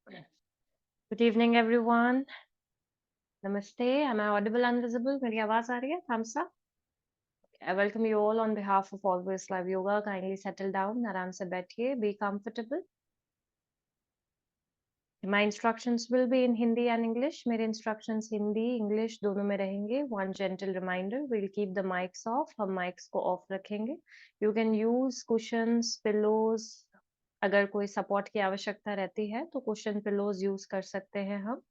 Good evening, everyone. Namaste. Am I audible and visible? मेरी आवाज आ रही है? Thumbs up. I welcome you all on behalf of Always Live Yoga. Kindly settle down. आराम से बैठिए. Be comfortable. My instructions will be in Hindi and English. मेरे instructions Hindi, English दोनों में रहेंगे. One gentle reminder: we'll keep the mics off. हम mics को off रखेंगे. You can use cushions, pillows. अगर कोई support की आवश्यकता रहती है तो cushion pillows use कर सकते हैं हम.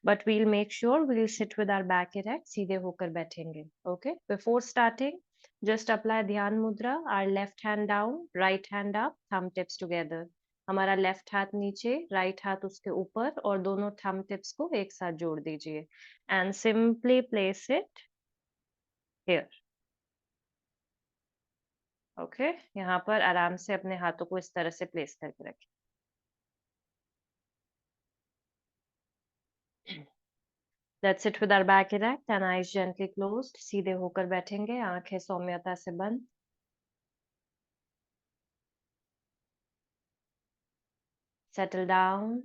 But we'll make sure we'll sit with our back erect. सीधे होकर बैठेंगे. Okay. Before starting, just apply ध्यान मुद्रा. Our left hand down, right hand up, thumb tips together. हमारा लेफ्ट हाथ नीचे, राइट हाथ उसके ऊपर और दोनों थंब टिप्स को एक साथ जोड़ दीजिए and simply place it here. Okay, यहाँ पर आराम से अपने हाथों को इस तरह से प्लेस करके रखें. Let's sit with our back erect and eyes gently closed. सीधे होकर बैठेंगे, आंखें सौम्यता से बंद. Settle down.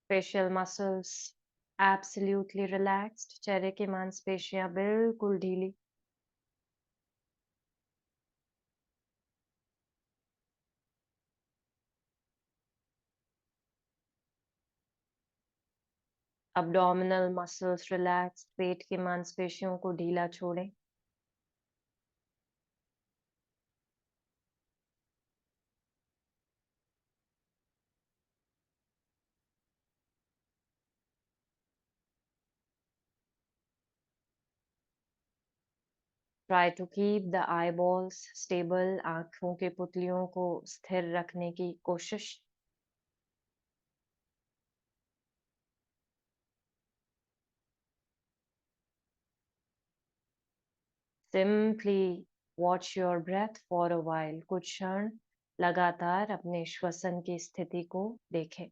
Facial muscles absolutely relaxed. चेहरे की मांसपेशियां बिल्कुल ढीली. abdominal muscles relaxed. पेट की मांसपेशियों को ढीला छोड़ें. Try to keep the eyeballs stable. आँखों के पुतलियों को स्थिर रखने की कोशिश. Simply watch your breath for a while. कुछ क्षण लगातार अपने श्वसन की स्थिति को देखें.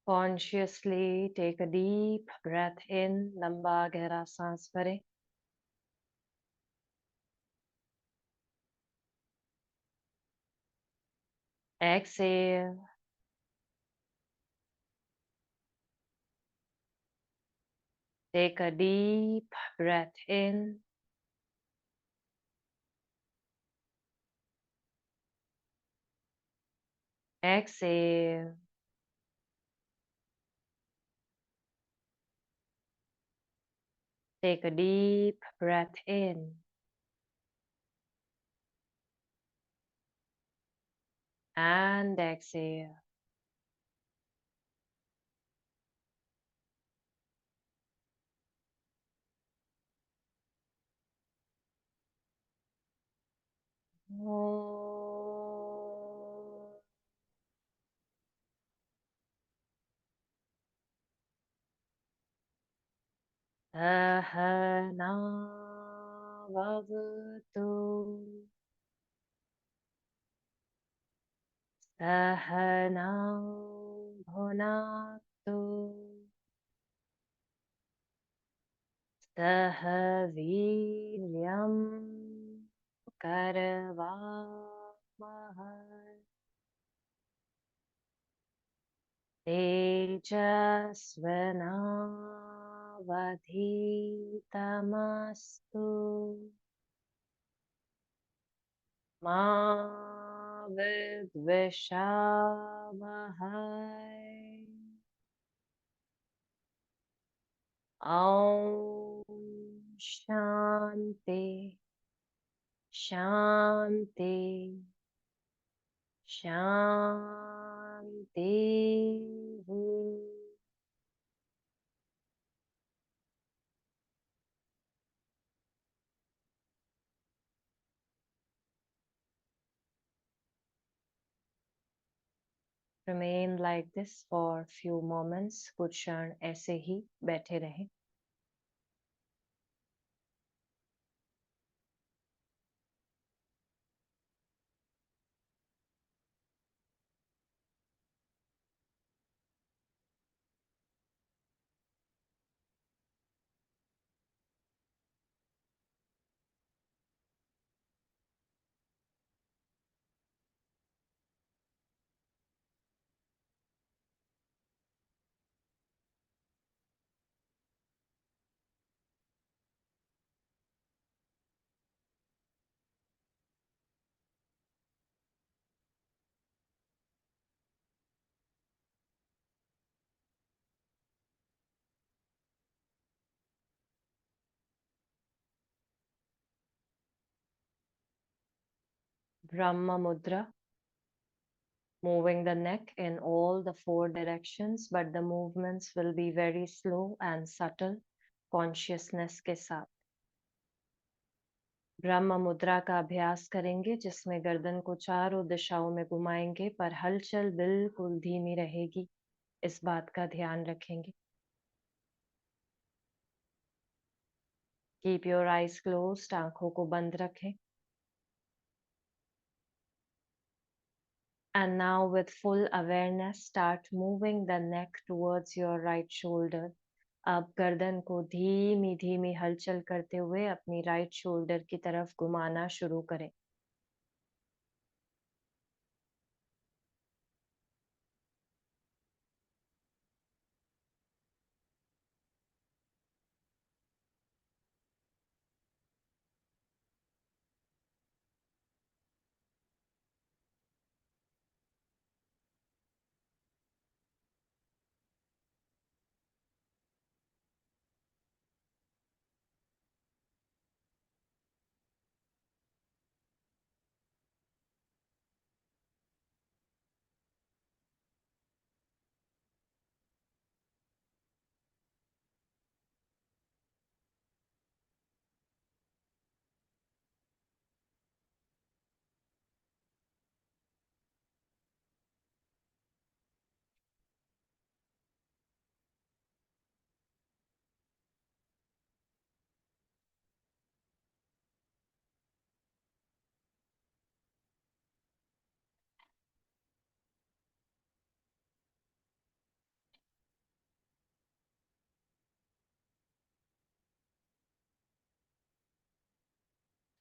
Consciously take a deep breath in. लंबा गहरा सांस भरें. Exhale. Take a deep breath in. Exhale. Take a deep breath in. And exhale. सहनावतु सहनौ भुनक्तु सह वीर्यं करवावहै तेजस्विनावधीतमस्तु मा विद्विषावहै ॐ शान्ति शान्ति शान्तिः Remain like this for few moments. कुछ क्षण ऐसे ही बैठे रहें. Brahma Mudra. Moving the neck in all the four directions, but the movements will be very slow and subtle, consciousness के साथ. ब्रह्म मुद्रा का अभ्यास करेंगे जिसमें गर्दन को चारों दिशाओं में घुमाएंगे पर हलचल बिल्कुल धीमी रहेगी, इस बात का ध्यान रखेंगे. Keep your eyes closed, आंखों को बंद रखें. And now with full awareness, start moving the neck towards your right shoulder. अब गर्दन को धीमी धीमी हलचल करते हुए अपनी राइट शोल्डर की तरफ घुमाना शुरू करें.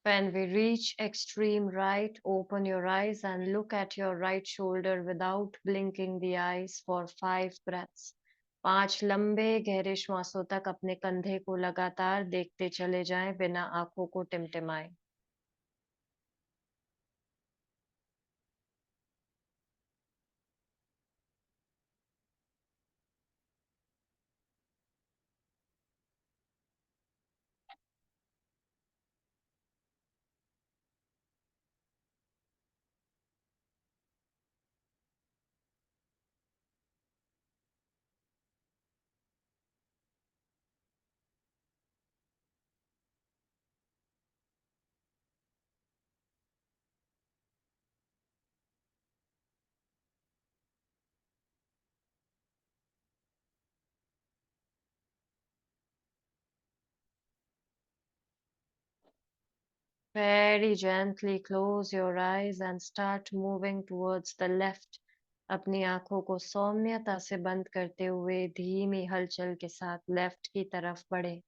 When we reach extreme right, open your eyes and look at your right shoulder without blinking the eyes for 5 breaths. 5 लंबे गहरे श्वासों तक अपने कंधे को लगातार देखते चले जाएं बिना आंखों को टिमटिमाएं. Very gently close your eyes and start moving towards the left. अपनी आंखों को सौम्यता से बंद करते हुए धीमी हलचल के साथ लेफ्ट की तरफ बढ़े.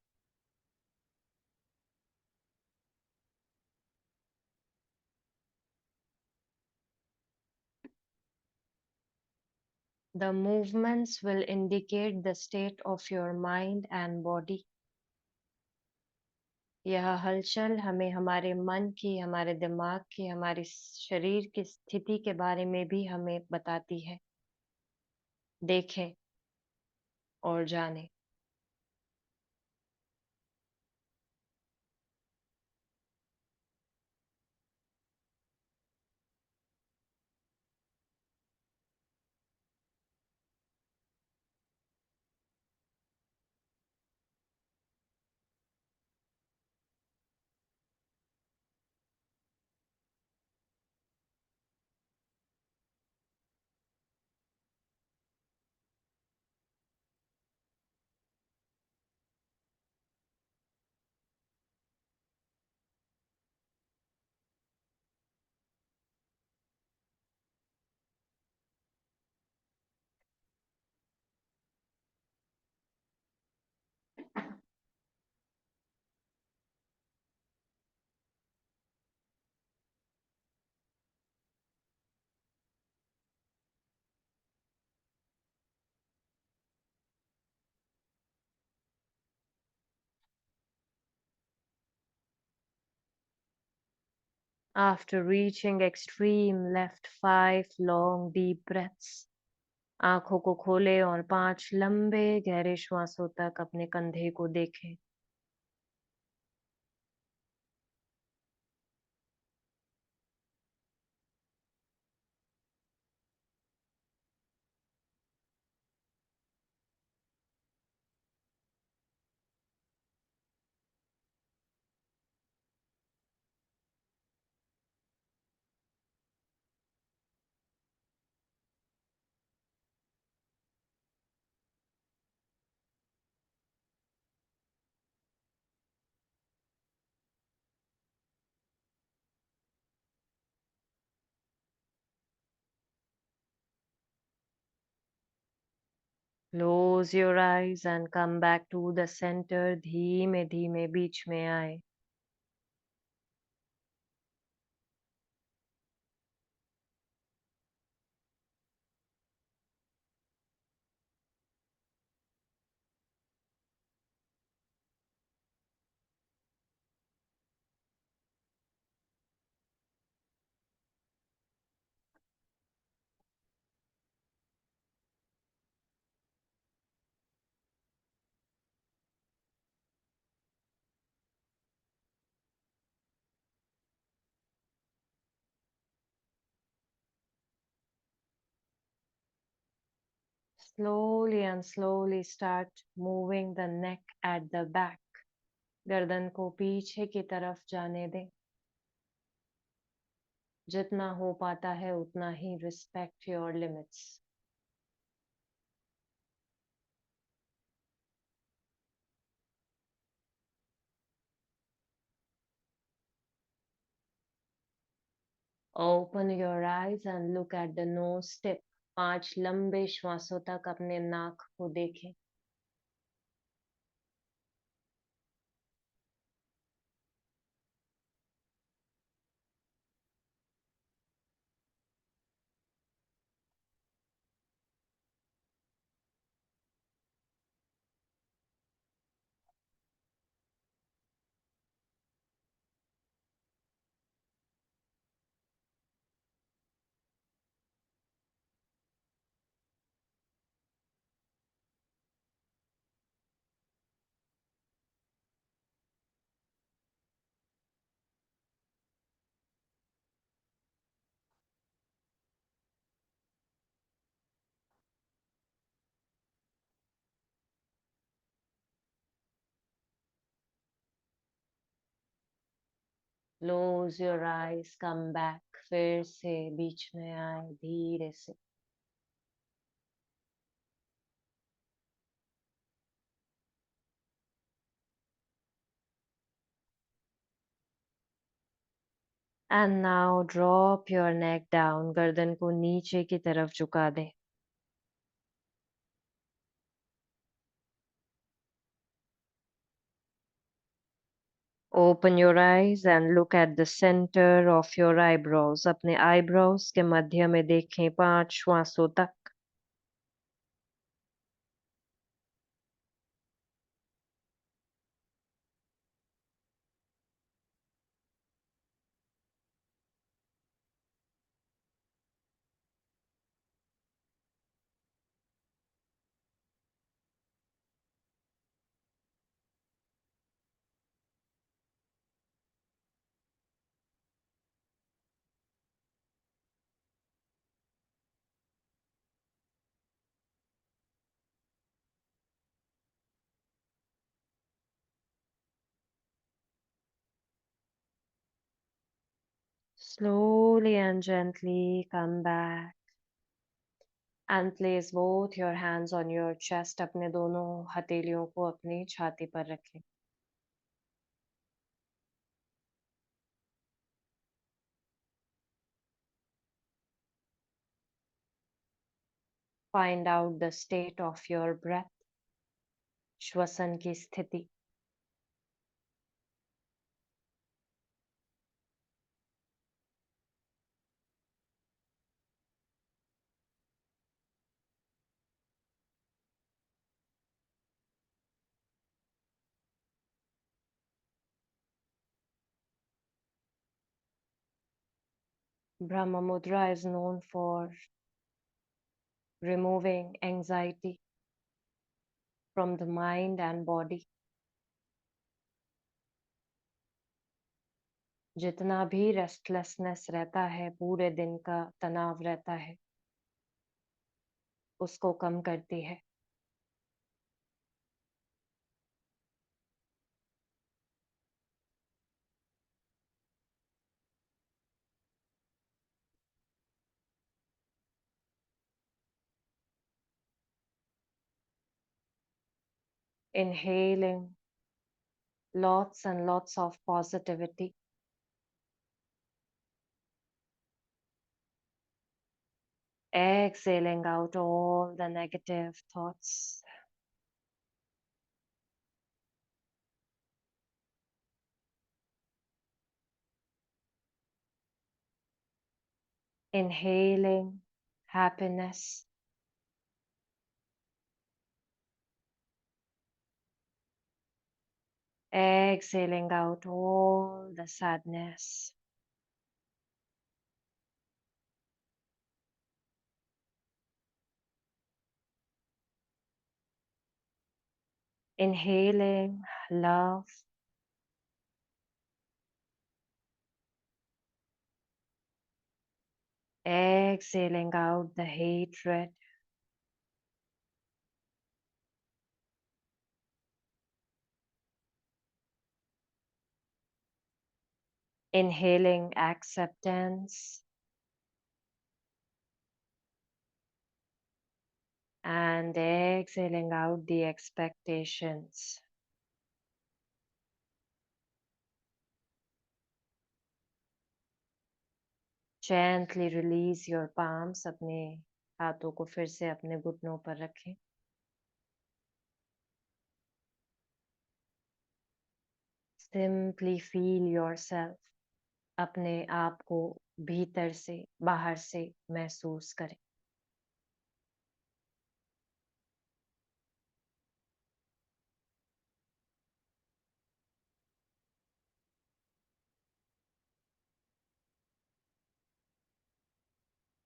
The movements will indicate the state of your mind and body. यह हलचल हमें हमारे मन की, हमारे दिमाग की, हमारे शरीर की स्थिति के बारे में भी हमें बताती है। देखें और जानें। After reaching extreme left, 5 long deep breaths. आंखों को खोलें और 5 लंबे गहरे श्वासों तक अपने कंधे को देखें। Close your eyes and come back to the center. धीमे धीमे बीच में आए। Slowly and slowly start moving the neck at the back. गर्दन को पीछे की तरफ जाने दें। जितना हो पाता है उतना ही respect your limits. Open your eyes and look at the nose tip. 5 लंबे श्वासों तक अपने नाक को देखें। Close your eyes, come back. फिर से बीच में आए धीरे से। And now drop your neck down. गर्दन को नीचे की तरफ झुका दें। Open your eyes and look at the center of your eyebrows. अपने eyebrows के मध्य में देखें 5 श्वासों तक। Slowly and gently come back and place both your hands on your chest. अपने दोनों हथेलियों को अपनी छाती पर रखें. Find out the state of your breath. श्वसन की स्थिति. Brahma Mudra is known for removing anxiety from the mind and body. जितना भी रेस्टलेसनेस रहता है, पूरे दिन का तनाव रहता है, उसको कम करती है. Inhaling lots and lots of positivity. Exhaling out all the negative thoughts. Inhaling happiness. Exhaling out all the sadness. Inhaling love. Exhaling out the hatred. Inhaling acceptance. And exhaling out the expectations. Gently release your palms. अपने हाथों को फिर से अपने घुटनों पर रखें. Simply feel yourself. अपने आप को भीतर से बाहर से महसूस करें.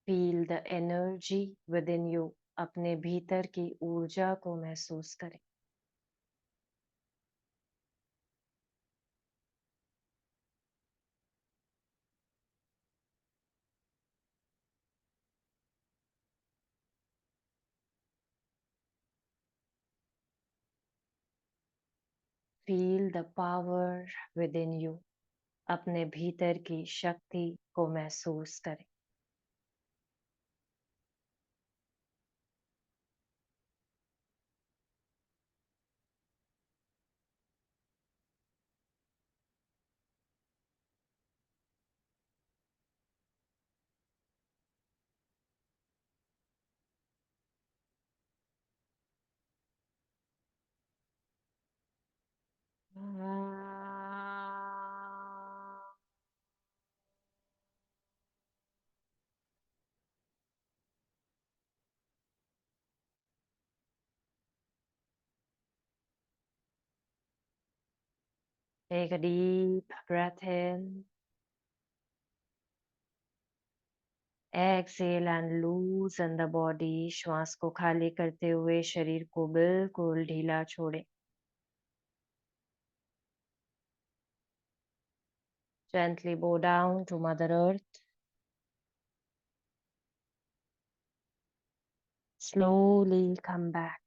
Feel the energy within you. अपने भीतर की ऊर्जा को महसूस करें. Feel the power within you. अपने भीतर की शक्ति को महसूस करें. Take a deep breath in. Exhale and loosen the body. श्वास को खाली करते हुए शरीर को बिल्कुल ढीला छोड़ें. Gently bow down to Mother Earth. Slowly come back.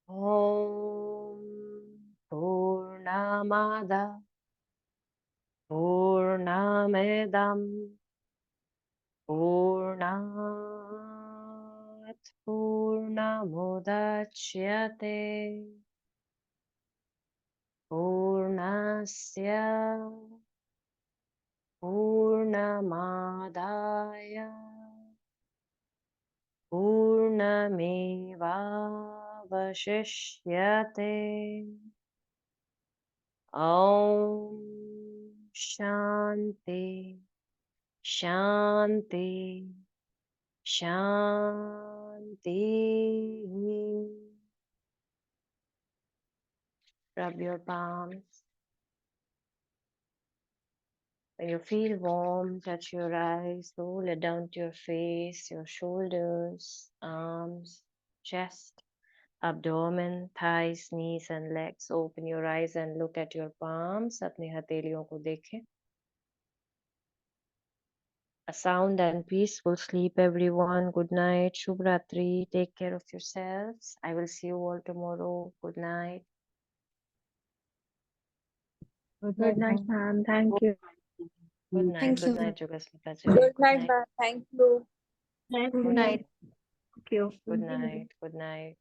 Om Purnamada Purnamidam Purnat Purnamudachyate Purnasya Purnamadaya Purnamevavashishyate. Om Shanti Shanti Shanti. Rub your palms. When you feel warm, touch your eyes, roll it down to your face, your shoulders, arms, chest, abdomen, thighs, knees and legs. Open your eyes and look at your palms. अपनी हथेलियों को देखें. A sound and peaceful sleep, everyone. Good night. Shubh Ratri. Take care of yourselves. I will see you all tomorrow. Good night. Good night, ma'am. Thank you. Good night. Thank Good you. night, Yogasmita ji. Good night, ma'am. Thank you. Good night. Thank you. Good night. Good night.